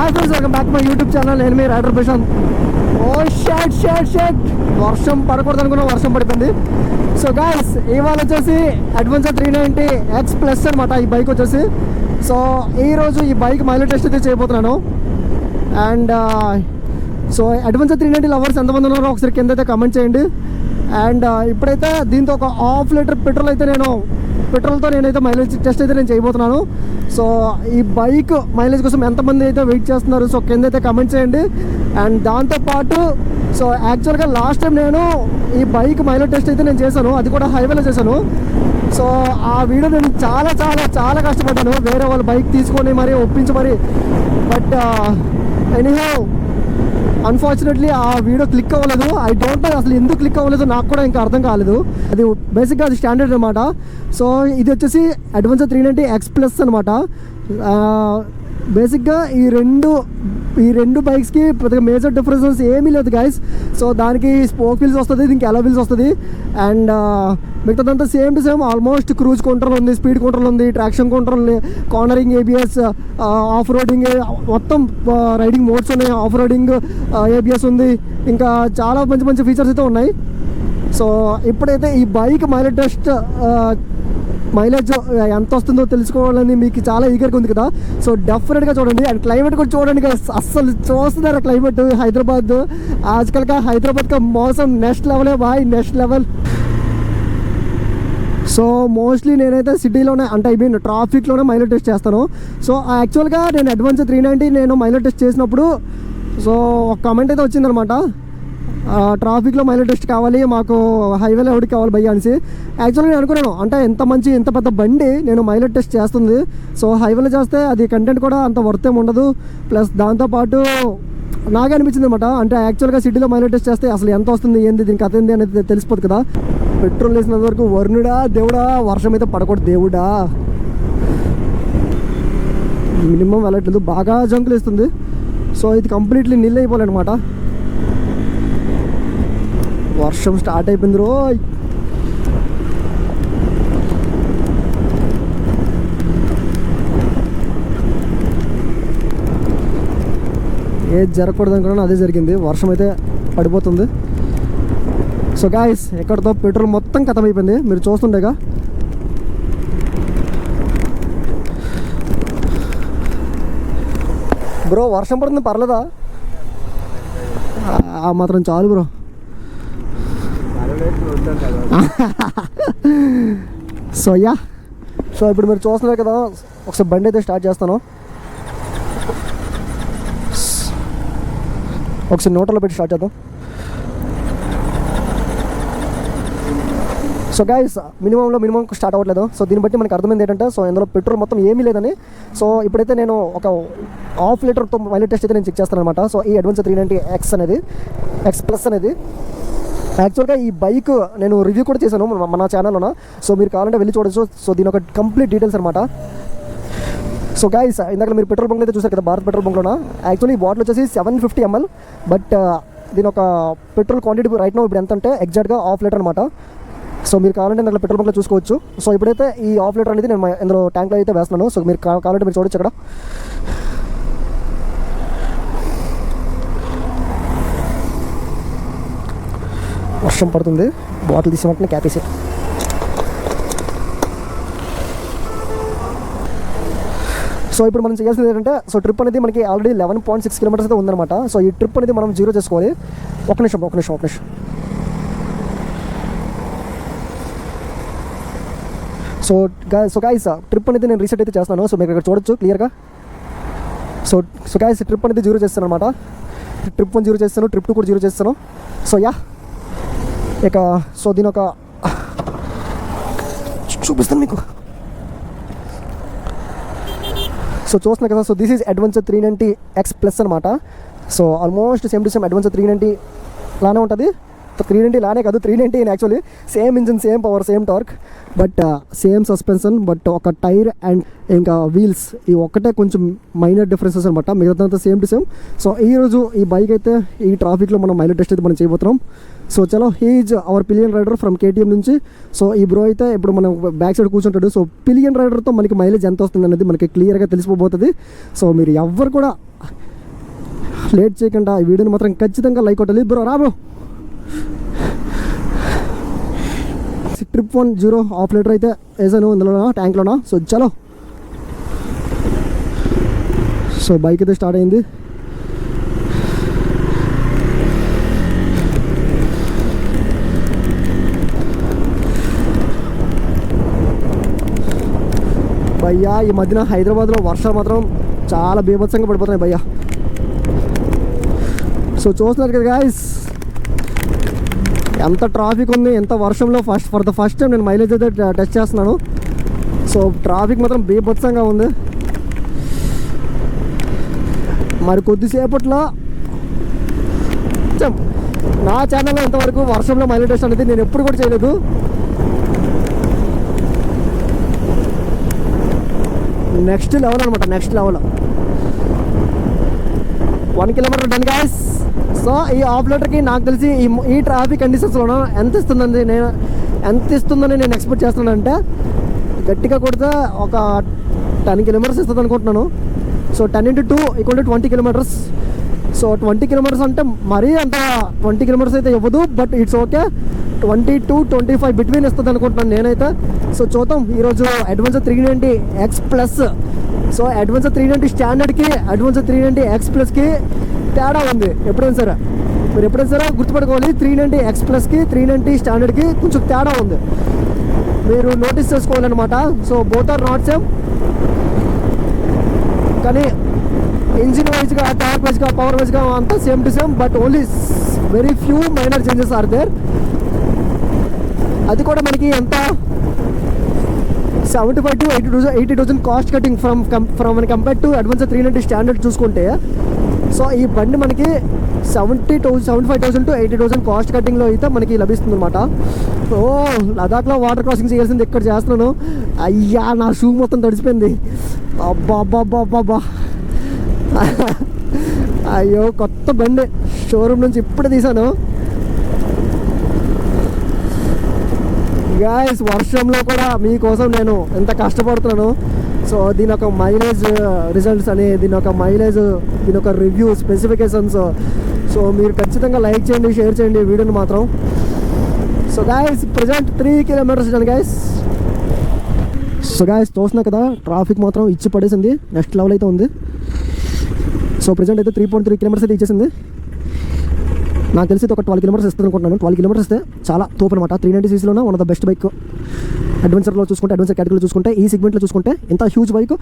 Hi friends, welcome back my YouTube channel. నేను మీ rider Prashanth. ఓ shut వర్షం పడకూడదు అనుకున్నా, వర్షం పడిపోయింది. సో గాయ్స్, ఇవాళ వచ్చేసి అడ్వెంచర్ 390X+ అనమాట ఈ బైక్ వచ్చేసి. సో ఈరోజు ఈ బైక్ మైలేజ్ టెస్ట్ అయితే చేయబోతున్నాను. అండ్ సో అడ్వెంచర్ 390 లవర్స్ ఎంతమంది ఉన్నారో ఒకసారి కింద అయితే కమెంట్ చేయండి. అండ్ ఇప్పుడైతే దీంతో ఒక ½ లీటర్ పెట్రోల్తో నేనైతే మైలేజ్ టెస్ట్ అయితే నేను చేయబోతున్నాను. సో ఈ బైక్ మైలేజ్ కోసం ఎంతమంది అయితే వెయిట్ చేస్తున్నారు, సో కింద అయితే కమెంట్ చేయండి. అండ్ దాంతోపాటు సో యాక్చువల్గా లాస్ట్ టైం నేను ఈ బైక్ మైలేజ్ టెస్ట్ అయితే నేను చేశాను, అది కూడా హైవేలో చేశాను. సో ఆ వీడియో నేను చాలా చాలా చాలా కష్టపడ్డాను, వేరే వాళ్ళ బైక్ తీసుకొని మరి ఒప్పించి మరి. బట్ ఎనీహౌ అన్ఫార్చునేట్లీ ఆ వీడియో క్లిక్ అవ్వలేదు. ఐ డోంట్ నో అసలు ఎందుకు క్లిక్ అవ్వలేదు, నాకు కూడా ఇంకా అర్థం కాలేదు. అది బేసిక్గా అది స్టాండర్డ్ అనమాట. సో ఇది వచ్చేసి అడ్వెంచర్ 390X+ అనమాట. బేసిక్గా ఈ రెండు బైక్స్కి పెద్దగా మేజర్ డిఫరెన్సెస్ ఏమీ లేదు గైస్. సో దానికి స్పోక్ వీల్స్ వస్తుంది, దీనికి అలా వీల్స్ వస్తుంది. అండ్ మిగతాదంతా same to same almost. Cruise control ఉంది, స్పీడ్ కంట్రోల్ ఉంది, ట్రాక్షన్ కంట్రోల్ ఉంది, కార్నరింగ్, ABS, ఆఫ్ రోడింగ్, మొత్తం రైడింగ్ మోడ్స్ ఉన్నాయి. ఆఫ్ రోడింగ్ ABS ఉంది, ఇంకా చాలా మంచి మంచి ఫీచర్స్ అయితే ఉన్నాయి. సో ఇప్పుడైతే ఈ బైక్ మైలేజ్ ఎంత వస్తుందో తెలుసుకోవాలని మీకు చాలా ఈగర్గా ఉంది కదా. సో డెఫినెట్గా చూడండి. అండ్ క్లైమేట్ కూడా చూడండి, అస్సలు చూస్తున్నారు క్లైమేట్. హైదరాబాద్ ఆజ్కల్ కా హైదరాబాద్ కా మౌసం నెక్స్ట్ లెవెలే బాయ్, నెక్స్ట్ లెవెల్. సో మోస్ట్లీ నేనైతే సిటీలోనే, అంటే ఐ మీన్ ట్రాఫిక్లోనే మైలేజ్ టెస్ట్ చేస్తాను. సో యాక్చువల్గా నేను అడ్వెంచర్ 390 నేను మైలేజ్ టెస్ట్ చేసినప్పుడు సో ఒక కామెంట్ అయితే వచ్చిందనమాట, ట్రాఫిక్లో మైలేజ్ టెస్ట్ కావాలి మాకు, హైవేలో ఎవరికి కావాలి భయ్య అనేసి. యాక్చువల్గా నేను అనుకున్నాను, అంటే ఇంత పెద్ద బండి నేను మైలేజ్ టెస్ట్ చేస్తుంది, సో హైవేలో చేస్తే అది కంటెంట్ కూడా అంత వర్త్ ఏమి ఉండదు. ప్లస్ దాంతోపాటు నాకే అనిపించింది అనమాట, అంటే యాక్చువల్గా సిటీలో మైలేజ్ టెస్ట్ చేస్తే అసలు ఎంత వస్తుంది, ఏంది దీనికి కథ ఏంది అనేది తెలిసిపోతుంది కదా. పెట్రోల్ వేసినంత వరకు వరుణుడా దేవుడా, వర్షం అయితే పడకూడదు దేవుడా. మినిమం వెళ్ళట్లేదు, బాగా జంకులు వేస్తుంది. సో ఇది కంప్లీట్లీ నీళ్ళు అయిపోవాలన్నమాట. వర్షం స్టార్ట్ అయిపోయింది రోయ్. ఏది జరగకూడదు అనుకున్నాను, అదే జరిగింది. వర్షం అయితే పడిపోతుంది. సో గాయ్స్, ఎక్కడితో పెట్రోల్ మొత్తం ఖతం అయిపోయింది, మీరు చూస్తుండేగా. బ్రో వర్షం పడుతుంది, పర్లేదా? మాత్రం చాలు బ్రో. సో యా, సో ఇప్పుడు మీరు చూస్తున్నారు కదా, ఒకసారి బండి అయితే స్టార్ట్ చేస్తాను. ఒకసారి నోట్లో పెట్టి స్టార్ట్ చేద్దాం. సో గైస్, మినిమం స్టార్ట్ అవ్వట్లేదు. సో దీన్ని బట్టి మనకు అర్థమైంది ఏంటంటే, సో ఇందులో పెట్రోల్ మొత్తం ఏమీ లేదని. సో ఇప్పుడైతే నేను ఒక ½ లీటర్తో మైలేజ్ టెస్ట్ అయితే నేను చెక్ చేస్తాను అనమాట. సో ఈ అడ్వెంచర్ 390X+ అనేది యాక్చువల్గా ఈ బైక్ నేను రివ్యూ కూడా చేశాను మన ఛానల్లోన. సో మీరు కావాలంటే వెళ్ళి చూడొచ్చు. సో దీని ఒక కంప్లీట్ డీటెయిల్స్ అనమాట. సో గైస్, ఇందాక మీరు పెట్రోల్ బంక్ అయితే చూసారు కదా, భారత్ పెట్రోల్ బంక్లోన. యాక్చువల్లీ ఈ బాటిల్ వచ్చేసి 750 ml. బట్ దీని ఒక పెట్రోల్ క్వాంటిటీ రైట్ నో ఇప్పుడు ఎంత అంటే ఎగ్జాక్ట్గా ½ లీటర్ అనమాట. సో మీరు కావాలంటే ఇందాక పెట్రోల్ బంక్లో చూసుకోవచ్చు. సో ఇప్పుడైతే ఈ ½ లీటర్ అనేది నేను ఇందులో ట్యాంక్లో అయితే వేస్తున్నాను. సో మీరు కావాలంటే మీరు చూడొచ్చు అక్కడ. వర్షం పడుతుంది, బాటిల్ తీసినట్టు క్యాపేసి. సో ఇప్పుడు మనం చేయాల్సింది ఏంటంటే, సో ట్రిప్ అనేది మనకి ఆల్రెడీ 11.6 కిలోమీటర్స్ అయితే ఉందన్నమాట. సో ఈ ట్రిప్ అనేది మనం జీరో చేసుకోవాలి. ఒక నిమిషం. సో గాయ్స్, ట్రిప్ అనేది నేను రీసెట్ అయితే చేస్తాను. సో మీరు ఇక్కడ చూడొచ్చు క్లియర్గా. సో గాయ్స్, ట్రిప్ అనేది జీరో చేస్తాను అనమాట. ట్రిప్ 1 జీరో చేస్తాను, ట్రిప్ 2 కూడా జీరో చేస్తాను. సో యా, ఇక సో దీని ఒక చూపిస్తాను మీకు. సో చూస్తున్నా కదా, so this is adventure 390X+ అనమాట. So almost same to same adventure 390 లానే ఉంటుంది. 390 లానే కాదు, 390 actually same engine, same power, same torque, but same suspension. But ఒక టైర్ అండ్ ఇంకా వీల్స్ ఈ ఒక్కటే కొంచెం మైనర్ డిఫరెన్సెస్ అనమాట, మిగతా సేమ్ టు సేమ్. సో ఈరోజు ఈ బైక్ అయితే ఈ ట్రాఫిక్లో మనం మైలేజ్ టెస్ట్ అయితే మనం చేయబోతున్నాం. సో చలో, he's our pillion rider from KTM నుంచి. సో ఈ బ్రో అయితే ఇప్పుడు మనం బ్యాక్ సైడ్ కూర్చుంటాడు. సో పిలియన్ రైడర్తో మనకి మైలేజ్ ఎంత వస్తుంది అనేది మనకి క్లియర్గా తెలిసిపోతుంది. సో మీరు ఎవ్వరు కూడా లేట్ చేయకుండా ఈ వీడియోని మాత్రం ఖచ్చితంగా లైక్ కొట్టాలి బ్రో. రా బ్రో. ట్రిప్ 10 హాఫ్ లీటర్ అయితే వేసాను ఇందులో ట్యాంక్లోనా. సో చలో. సో బైక్ అయితే స్టార్ట్ అయింది. భయ్యా ఈ మధ్యన హైదరాబాద్లో వర్షాలు మాత్రం చాలా బీభత్సంగా పడిపోతున్నాయి భయ్యా. సో చూస్తున్నారు కదా గాయస్ ఎంత ట్రాఫిక్ ఉంది, ఎంత వర్షంలో. ఫర్ ద ఫస్ట్ టైం నేను మైలేజ్ అయితే టెస్ట్ చేస్తున్నాను. సో ట్రాఫిక్ మాత్రం బీభత్సంగా ఉంది. మరి కొద్దిసేపట్లో నా ఛానల్లో ఇంతవరకు వర్షంలో మైలేజ్ టెస్ట్ అనేది నేను ఎప్పుడు కూడా చేయలేదు. నెక్స్ట్ లెవెల్ అనమాట, next level. 1 kilometre done guys. So ఈ హాఫ్ లీటర్కి నాకు తెలిసి ఈ ట్రాఫిక్ కండిషన్స్లో ఎంత ఇస్తుందని నేను ఎక్స్పెక్ట్ చేస్తున్నానంటే గట్టిగా కొడితే ఒక 10 కిలోమీటర్స్ ఇస్తుంది అనుకుంటున్నాను. So 10 × 2 = 20 kilometres. సో 20 కిలోమీటర్స్ అంటే మరీ అంత 20 కిలోమీటర్స్ అయితే ఇవ్వదు, but it's okay. 20 to 25 between ఇస్తుంది అనుకుంటున్నాను నేనైతే. సో చూద్దాం ఈరోజు అడ్వెంచర్ 390X+. సో అడ్వెంచర్ 390 స్టాండర్డ్కి అడ్వెంచర్ 390X+కి తేడా ఉంది. ఎప్పుడైనా సరే మీరు గుర్తుపెట్టుకోవాలి, 390X+కి 390 స్టాండర్డ్కి కొంచెం తేడా ఉంది, మీరు నోటీస్ చేసుకోవాలన్నమాట. So both are not same, కానీ ఇంజిన్ వైజ్గా, టార్క్ వైజ్గా, పవర్ వైజ్గా అంతా same to same, but only very few minor changes are there. అది కూడా మనకి ఎంత 75 to 80,000 cost cutting from compare to adventure 390 standard చూసుకుంటే. సో ఈ బండి మనకి 75,000 to 80,000 కాస్ట్ కటింగ్లో అయితే మనకి లభిస్తుంది అనమాట. ఓ లదాఖ్లో వాటర్ క్రాసింగ్ చేయాల్సింది ఇక్కడ చేస్తున్నాను. అయ్యా నా షూ మొత్తం తడిసిపోయింది. అబ్బా అయ్యో కొత్త బండి షోరూమ్ నుంచి ఇప్పుడే తీసాను గాయస్. వర్షంలో కూడా మీకోసం నేను ఎంత కష్టపడుతున్నాను. సో దీని ఒక మైలేజ్ రిజల్ట్స్ అని, దీని ఒక రివ్యూ స్పెసిఫికేషన్స్. సో మీరు ఖచ్చితంగా లైక్ చేయండి, షేర్ చేయండి వీడియోని మాత్రం. So guys present 3 kilometres guys. So guys చూస్తున్నా కదా ట్రాఫిక్ మాత్రం ఇచ్చి పడేసింది, నెక్స్ట్ లెవెల్ అయితే ఉంది. సో ప్రజెంట్ అయితే 3.3 కిలోమీటర్స్ అయితే ఇచ్చేసింది. నాకు తెలిసి ఒక 12 కిలోమీటర్స్ ఇస్తుంది అనుకుంటున్నాను. 12 కిలోమీటర్స్ ఇస్తే చాలా తోపు అనమాట. 390cc one of the best bike అడ్వెంచర్లో చూసుకుంటే, అడ్వెంచర్ కేటగిరీలో చూసుకుంటే, ఈ సెగ్మెంట్లో చూసుకుంటే ఇంత హ్యూజ్ బైక్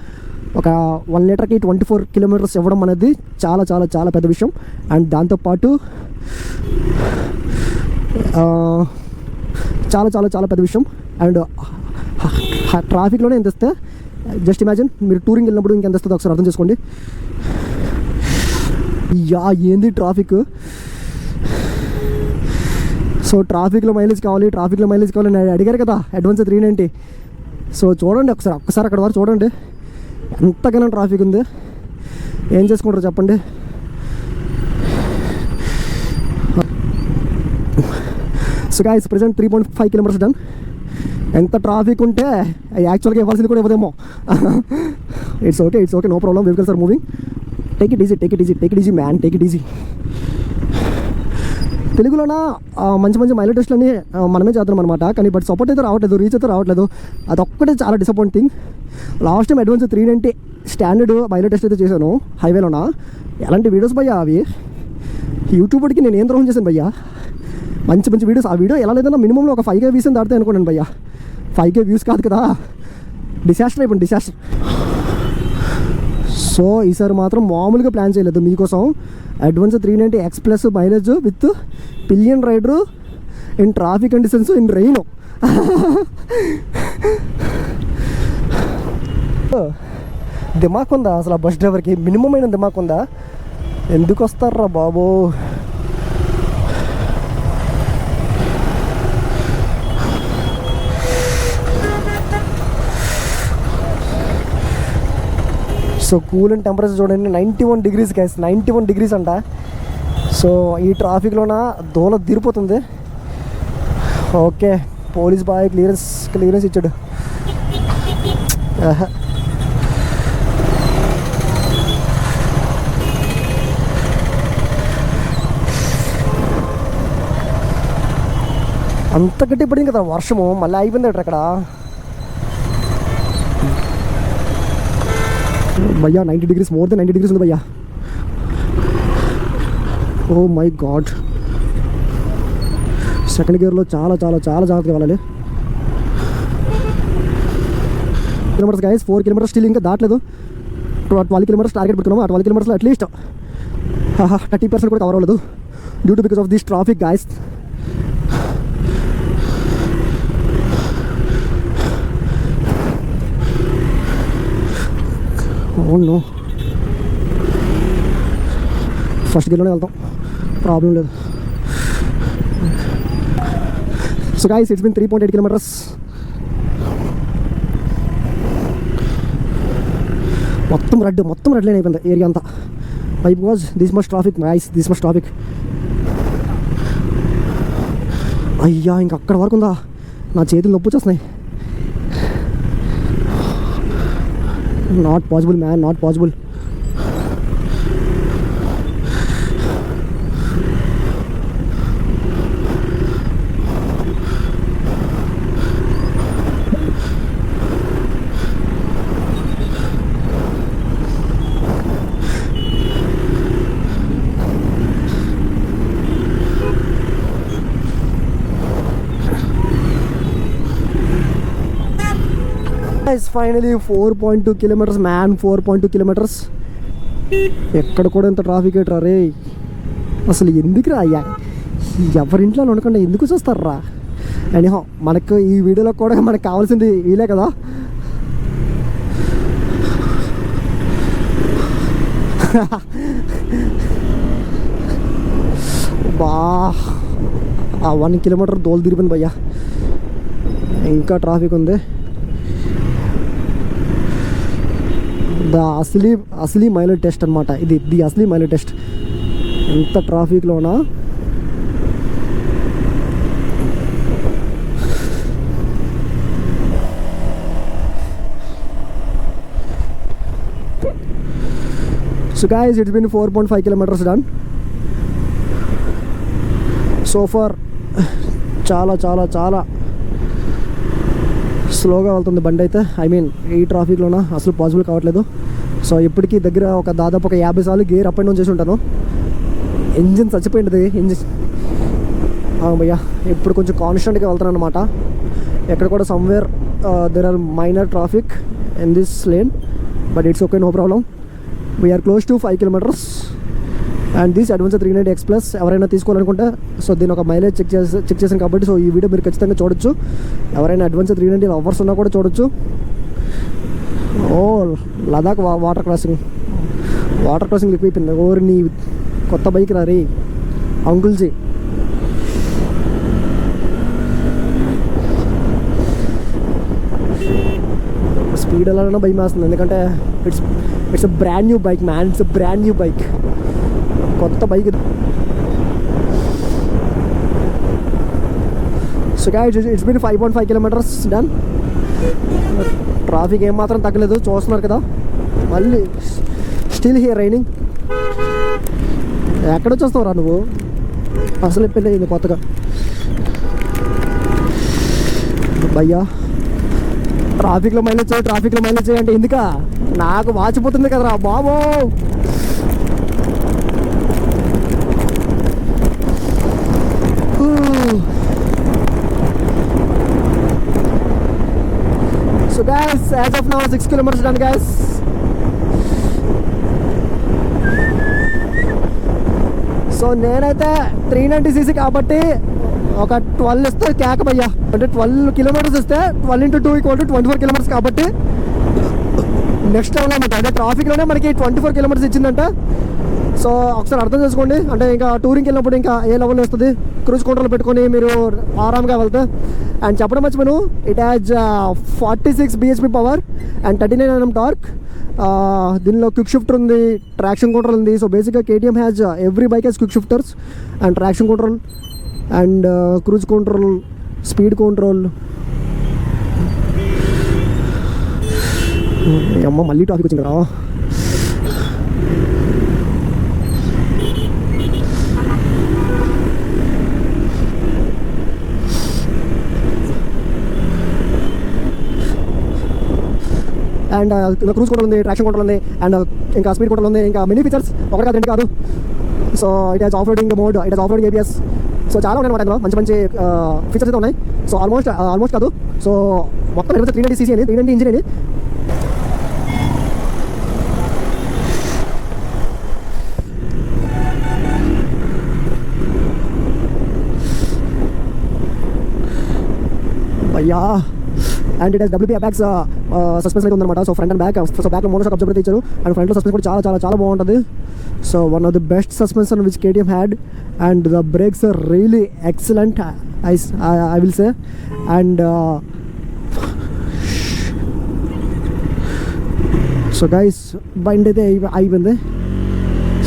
ఒక 1 లీటర్కి 24 కిలోమీటర్స్ ఇవ్వడం అనేది చాలా చాలా చాలా పెద్ద విషయం. అండ్ దాంతోపాటు చాలా చాలా చాలా పెద్ద విషయం. అండ్ ట్రాఫిక్లోనే ఎంత ఇస్తే జస్ట్ ఇమాజిన్ మీరు టూరింగ్ వెళ్ళినప్పుడు ఇంకెంత ఇస్తుందో ఒకసారి అర్థం చేసుకోండి. ఏంది ట్రాఫిక్. సో ట్రాఫిక్లో మైలేజ్ కావాలి అని అడిగారు కదా అడ్వెంచర్ 390. సో చూడండి ఒక్కసారి అక్కడ వరకు చూడండి ఎంతగానో ట్రాఫిక్ ఉంది. ఏం చేసుకుంటారు చెప్పండి. So guys present 3.5 kilometres done. ఎంత ట్రాఫిక్ ఉంటే యాక్చువల్గా ఇవ్వాల్సింది కూడా ఇవ్వదేమో. It's okay no problem. Vehicles are moving. Take it easy man, take it easy. తెలుగులోన మంచి మైలేజ్ టెస్ట్లని మనమే చేద్దాం అనమాట. కానీ బట్ సపోర్ట్ అయితే రావట్లేదు, రీచ్ అయితే రావట్లేదు. అదొక్కటే చాలా disappointing. Last time adventure 390 standard mileage test అయితే చేశాను హైవేలోన. ఎలాంటి వీడియోస్ భయ్యా అవి. యూట్యూబర్కి నేను ఏం ద్రోహం చేశాను భయ్యా. మంచి వీడియోస్. ఆ వీడియో ఎలా లేదన్నా మినిమంలో ఒక 5K వ్యూస్ దాటితే అనుకున్నాను భయ్యా. 5K వ్యూస్ కాదు కదా, డిసాస్టర్ అయిపోయింది, డిసాస్టర్. సో ఈసారి మాత్రం మామూలుగా ప్లాన్ చేయలేదు మీకోసం. Adventure 390X+ mileage with pillion rider in traffic conditions in rain. దిమాక్ ఉందా అసలు ఆ బస్ డ్రైవర్కి? మినిమం అయిన దిమాక్ ఉందా? ఎందుకు వస్తారా బాబు. సో కూల్ అండ్ టెంపరేచర్ చూడండి 91 degrees గైస్, 91 degrees అంట. సో ఈ ట్రాఫిక్లోన దూల తీరిపోతుంది. ఓకే పోలీస్ బాయ్ క్లియరెన్స్ ఇచ్చాడు. అంత గట్టి పడింది కదా వర్షము, మళ్ళీ అయిపోయింది అక్కడ. భయ్యా 90 degrees, మోర్ దెన్ 90 degrees ఉంది భయ్యా. Oh my God. సెకండ్ గేర్లో చాలా చాలా చాలా జాగ్రత్తగా వెళ్ళాలి. కిలోమీటర్స్ గైస్, 4 kilometers స్టిల్ ఇంకా దాటలేదు. 12 kilometers టార్గెట్ పెట్టుకున్నాము. ఆ 12 kilometers అట్లీస్ట్ 30% కూడా కవర్ అవ్వలేదు due to because of this traffic guys. అవును, ఫస్ట్ గేర్లోనే వెళ్తాం, ప్రాబ్లం లేదు. So guys it's been 3.8 kilometers. మొత్తం రెడ్ లైన్ అయిపోయింది ఏరియా అంతా. Why because this much traffic guys, this much traffic. అయ్యా ఇంక అక్కడ వరకు ఉందా, నా చేతులు నొప్పి వచ్చేస్తున్నాయి. Not possible man, not possible. Finally 4.2 kilometers man, 4.2 kilometers. ఎక్కడ కూడా ఇంత ట్రాఫిక్ ఏట్రా రే, అసలు ఎందుకురా అయ్యా, ఎవరింట్లో ఉండకుండా ఎందుకు చూస్తారా. ఎనీహౌ మనకు ఈ వీడియోలో కూడా మనకు కావాల్సింది వీలే కదా. బా ఆ 1 kilometer దోలు తిరిగింది భయ్యా, ఇంకా ట్రాఫిక్ ఉంది. అసలీ మైలేజ్ టెస్ట్ అనమాట ఇది, ది అసలీ మైలేజ్ టెస్ట్. ఎంత ట్రాఫిక్లోనా so guys it's been 4.5 kilometers done so far. చాలా చాలా చాలా స్లోగా వెళ్తుంది బండి అయితే. ఐ మీన్ ఈ ట్రాఫిక్లోన అసలు పాసిబుల్ కావట్లేదు. సో ఇప్పటికీ దగ్గర దాదాపు ఒక 50 సార్లు గేర్ అప్ అండ్ డౌన్ చేసి ఉంటాను. ఇంజిన్ చచ్చిపోయింది ఇంజిన్ భయ్యా. ఇప్పుడు కొంచెం కాన్స్టెంట్గా వెళ్తాను అనమాట. ఎక్కడ కూడా somewhere there are minor traffic in this lane, but it's okay, no problem. We're close to 5 kilometers and this adventure 390X Plus ఎవరైనా తీసుకోవాలనుకుంటే, సో దీని ఒక మైలేజ్ చెక్ చేశాను కాబట్టి సో ఈ వీడియో మీరు ఖచ్చితంగా చూడొచ్చు. ఎవరైనా అడ్వెంచర్ 390 లవర్స్ ఉన్నా కూడా చూడొచ్చు. ఓ లదాఖ్ వాటర్ క్రాసింగ్ ఎక్కువైపోయింది. ఓరి నీ కొత్త బైక్ రా రే అంకుల్జీ. స్పీడ్ వెళ్ళాలన్నా భయం వేస్తుంది, ఎందుకంటే it's a brand new bike man, it's a brand new bike, కొత్త బైక్. So guys it's been 5.5 kilometers done. Traffic ఏమాత్రం తగ్గలేదు, చూస్తున్నారు కదా. మళ్ళీ స్టిల్ హియర్ రైనింగ్. ఎక్కడొచ్చేస్తావురా నువ్వు, అసలు పెళ్ళి అయింది కొత్తగా భయ్యా. ట్రాఫిక్లో మైలేజ్ చేయంటే ఎందుకా, నాకు వాచిపోతుంది కదరా బాబో. So guys, as of now 6 kilometers done guys. So నేనైతే 390cc కాబట్టి ఒక 12 ఇస్తే కేక భయ్యా. అంటే 12 kilometers ఇస్తే 12 into 2 = 24 kilometers కాబట్టి నెక్స్ట్ లెవెల్ అనమాట. అంటే ట్రాఫిక్లోనే మనకి 24 kilometers ఇచ్చిందంట. సో ఒకసారి అర్థం చేసుకోండి, అంటే ఇంకా టూరింగ్కి వెళ్ళినప్పుడు ఇంకా ఏ లెవెల్లో వస్తుంది. క్రూజ్ కంట్రోల్ పెట్టుకొని మీరు ఆరామ్గా వెళ్తే. అండ్ చెప్పడం మర్చిపోయాను, it has 46 bhp power and 39 Nm torque. దీనిలో క్విక్ షిఫ్టర్ ఉంది, ట్రాక్షన్ కంట్రోల్ ఉంది. సో బేసిక్గా KTM has every bike has quick shifters and traction control and cruise control, speed control. అమ్మ మళ్ళీ ట్రాఫిక్ వచ్చింది కదా. అండ్ క్రూజ్ కంట్రోల్ ఉంది, traction control ఉంది, అండ్ ఇంకా స్పీడ్ కంట్రోల్ ఉంది, ఇంకా మెనీ ఫీచర్స్ ఒకటి కాదు రెండు కాదు. So it has off roading mode, it has off roading ABS. So చాలా ఉన్నాయి అనమాట ఇందులో మంచి మంచి ఫీచర్స్ అయితే ఉన్నాయి. సో ఆల్మోస్ట్ కాదు. సో మొత్తం 390cc అని 390 ఇంజిన్ అని. అయ్యా and it has WP Apex suspension అయితే ఉందన్నమాట. So front and back. So బ్యాక్లో మోనోషాక్ అబ్జర్వ్ అయితే ఇచ్చారు అండ్ ఫ్రంట్లో సస్పెన్షన్ కూడా చాలా చాలా చాలా బాగుంటుంది. So one of the best suspension which KTM had and the brakes are really excellent I will say. And so guys బండి అయితే అయిపోయింది.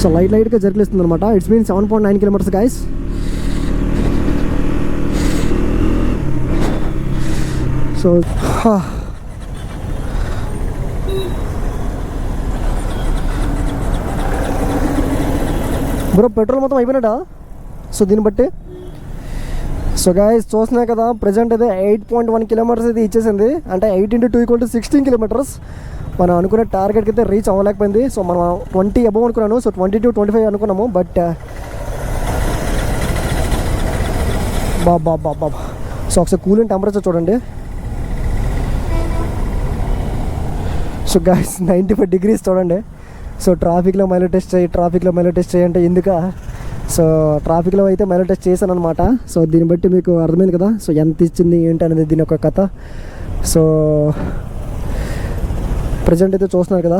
సో లైట్గా జర్కిలిస్తుంది అనమాట. It's mean 7.9 kilometres guys. So bro petrol మొత్తం అయిపోయినట్టా? సో దీన్ని బట్టి సో గైస్ చూస్తున్నాయి కదా, ప్రజెంట్ అయితే 8.1 కిలోమీటర్స్ అయితే ఇచ్చేసింది. అంటే 8 × 2 = 16 కిలోమీటర్స్. మనం అనుకునే టార్గెట్కి అయితే రీచ్ అవ్వలేకపోయింది. సో మనం 20 అబవ్ అనుకున్నాను. సో 20 to 25 అనుకున్నాము. బట్ బాబా సో ఒకసారి కూలింగ్ టెంపరేచర్ చూడండి. సో గైస్ 95 degrees చూడండి. సో ట్రాఫిక్లో మైలేజ్ టెస్ట్ చేయంటే ఎందుక? సో ట్రాఫిక్లో అయితే మైలేజ్ టెస్ట్ చేశాను అనమాట. సో దీన్ని బట్టి మీకు అర్థమైంది కదా సో ఎంత ఇచ్చింది ఏంటి అనేది దీని ఒక కథ. సో ప్రజెంట్ అయితే చూస్తున్నారు కదా,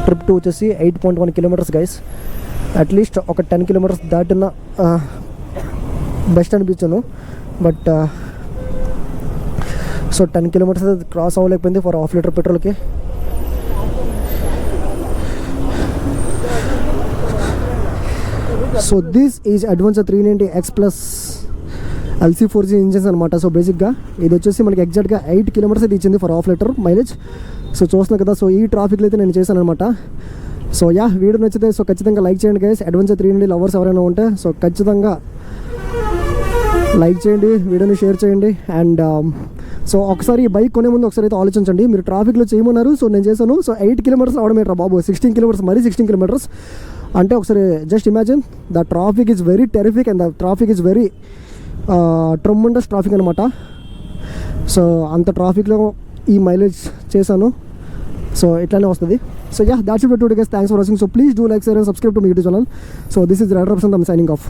ట్రిప్ 2 వచ్చేసి 8.1 కిలోమీటర్స్ గైస్. అట్లీస్ట్ ఒక 10 కిలోమీటర్స్ దాటిన బెస్ట్ అనిపించాను. బట్ సో 10 కిలోమీటర్స్ క్రాస్ అవ్వలేకపోయింది ఫర్ ½ లీటర్ పెట్రోల్కి. So this is adventure 390X+ LC4G engines అనమాట. సో బేసిక్గా ఇది వచ్చేసి మనకి ఎగ్జాక్ట్గా 8 కిలోమీటర్స్ అయితే ఇచ్చింది ఫర్ ½ లీటర్ మైలేజ్. సో చూస్తున్నాను కదా, సో ఈ ట్రాఫిక్లో అయితే నేను చేశాను అనమాట. సో వీడియో నచ్చితే సో ఖచ్చితంగా లైక్ చేయండి గైస్. అడ్వెంచర్ 390 లవర్స్ ఎవరైనా ఉంటే సో ఖచ్చితంగా లైక్ చేయండి, వీడియోని షేర్ చేయండి. అండ్ సో ఒకసారి ఈ బైక్ కొనే ముందు ఒకసారి అయితే ఆలోచించండి. మీరు ట్రాఫిక్లో చేయమన్నారు, సో నేను చేశాను. సో 8 కిలోమీటర్స్ అవడమేట్రా బాబు, 16 కిలోమీటర్స్, మరీ 16 కిలోమీటర్స్ అంటే ఒకసారి just imagine. The traffic is very terrific and the traffic is very tremendous traffic అనమాట. సో అంత ట్రాఫిక్లో ఈ మైలేజ్ చేశాను. సో ఇట్లానే వస్తుంది. So that's it for today guys. Thanks for watching. So please do like, share and subscribe to my YouTube channel. So this is rider Prashant. I am signing of.